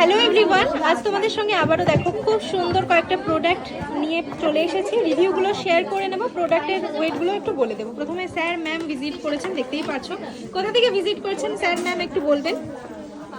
Hello everyone, আজ তোমাদের সঙ্গে আবারও দেখো খুব সুন্দর কয়েকটা প্রোডাক্ট নিয়ে চলে এসেছি। রিভিউগুলো শেয়ার করে নেবো, প্রোডাক্টের ওয়েটগুলো একটু বলে দেবো। প্রথমে স্যার ম্যাম ভিজিট করেছেন, দেখতেই পাচ্ছ। কোথা থেকে ভিজিট করেছেন স্যার ম্যাম একটু বলবেন?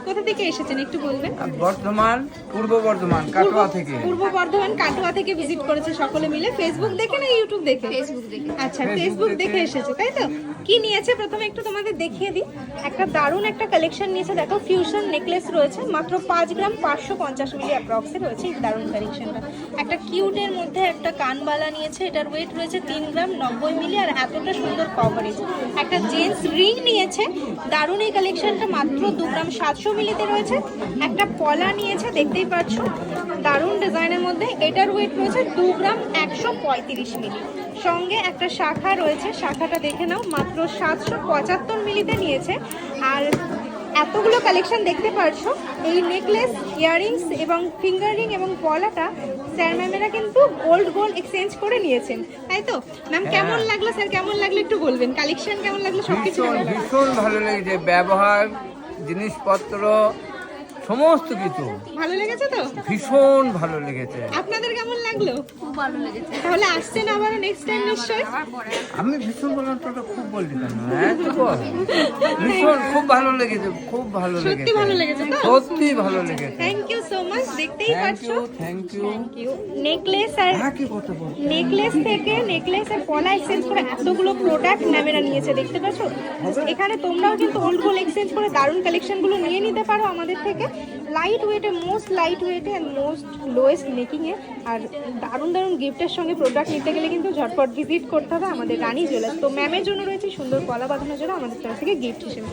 কোথা থেকে এসেছেন একটু বলবেন? বর্ধমান, পূর্ব বর্ধমান, কাটোয়া থেকে। পূর্ব বর্ধমান কাটোয়া থেকে ভিজিট করেছে সকলে মিলে। ফেসবুক দেখে না ইউটিউব দেখে? ফেসবুক দেখে। আচ্ছা, ফেসবুক দেখে এসেছে তাই তো। কি নিয়েছে প্রথমে একটু তোমাদের দেখিয়ে দিই। একটা দারুণ একটা কালেকশন নিয়েছে, দেখো ফিউশন নেকলেস রয়েছে, মাত্র 5 গ্রাম 550 মিলি অ্যাপ্রক্সে রয়েছে এই দারুণ কালেকশনটা। একটা কিউটের মধ্যে একটা কানবালা নিয়েছে, এটার ওয়েট রয়েছে 3 গ্রাম 90 মিলি, আর এতটা সুন্দর কভারেজ। একটা জেন্টস রিং নিয়েছে, দারুণ এই কালেকশনটা, মাত্র 2 গ্রাম 700 মিলিতে রয়েছে। একটা পলা নিয়েছে, দেখতেই পাচ্ছ দারুণ ডিজাইনের মধ্যে, এটার ওয়েট রয়েছে 2 গ্রাম 135 মিলি। সঙ্গে একটা শাখা রয়েছে, শাখাটা দেখে নাও, মাত্র 775 মিলিতে নিয়েছে। আর এতগুলো কালেকশন দেখতে পারছো, এই নেকলেস, ইয়াররিংস এবং ফিঙ্গার রিং এবং পলাটা স্যার ম্যামেরা কিন্তু গোল্ড এক্সচেঞ্জ করে নিয়েছেন, তাই তো ম্যাম? কেমন লাগলো স্যার, কেমন লাগলো একটু বলবেন? কালেকশন কেমন লাগলো? সবকিছু ভীষণ ভীষণ ভালো লেগেছে, ব্যবহার, জিনিসপত্র, সমস্ত কিছু ভালো লেগেছে তো? ভীষণ ভালো লেগেছে। আপনাদের কেমন লাগলো? খুব ভালো লেগেছে। তাহলে আসছেন আবার নেক্সট টাইম নিশ্চয়ই? আমি ভীষণ বললাম, তোটা খুব বললি কেন? হ্যাঁ, তো বল। ভীষণ খুব ভালো লেগেছে, খুব ভালো লেগেছে, সত্যি ভালো লেগেছে তো? সত্যি ভালো লেগেছে। Thank you so much. দেখতেই থ্যাংক পাচ্ছো, you, thank you. Thank you. Necklace আর হ্যাঁ, কি কথা বল? নেকলেস থেকে নেকলেস আর পলা এক্সচেঞ্জ করে এতগুলো প্রোডাক্ট ম্যামেরা নিয়েছে, দেখতে পাচ্ছো? এখানে তোমরাও কিন্তু ওল্ড গোল্ড এক্সচেঞ্জ করে দারুণ কালেকশনগুলো নিয়ে নিতে পারো আমাদের থেকে। লাইট ওয়েটে, মোস্ট লাইট ওয়েটে অ্যান্ড মোস্ট লোয়েস্ট মেকিংয়ে, আর দারুণ দারুণ গিফটের সঙ্গে প্রোডাক্ট নিতে গেলে কিন্তু ঝটপট ভিজিট করতে হবে আমাদের রানী জুয়েলার্স। তো ম্যামের জন্য রয়েছে সুন্দর পলা বাঁধানোর জন্য আমাদের তরফ থেকে গিফট হিসেবে।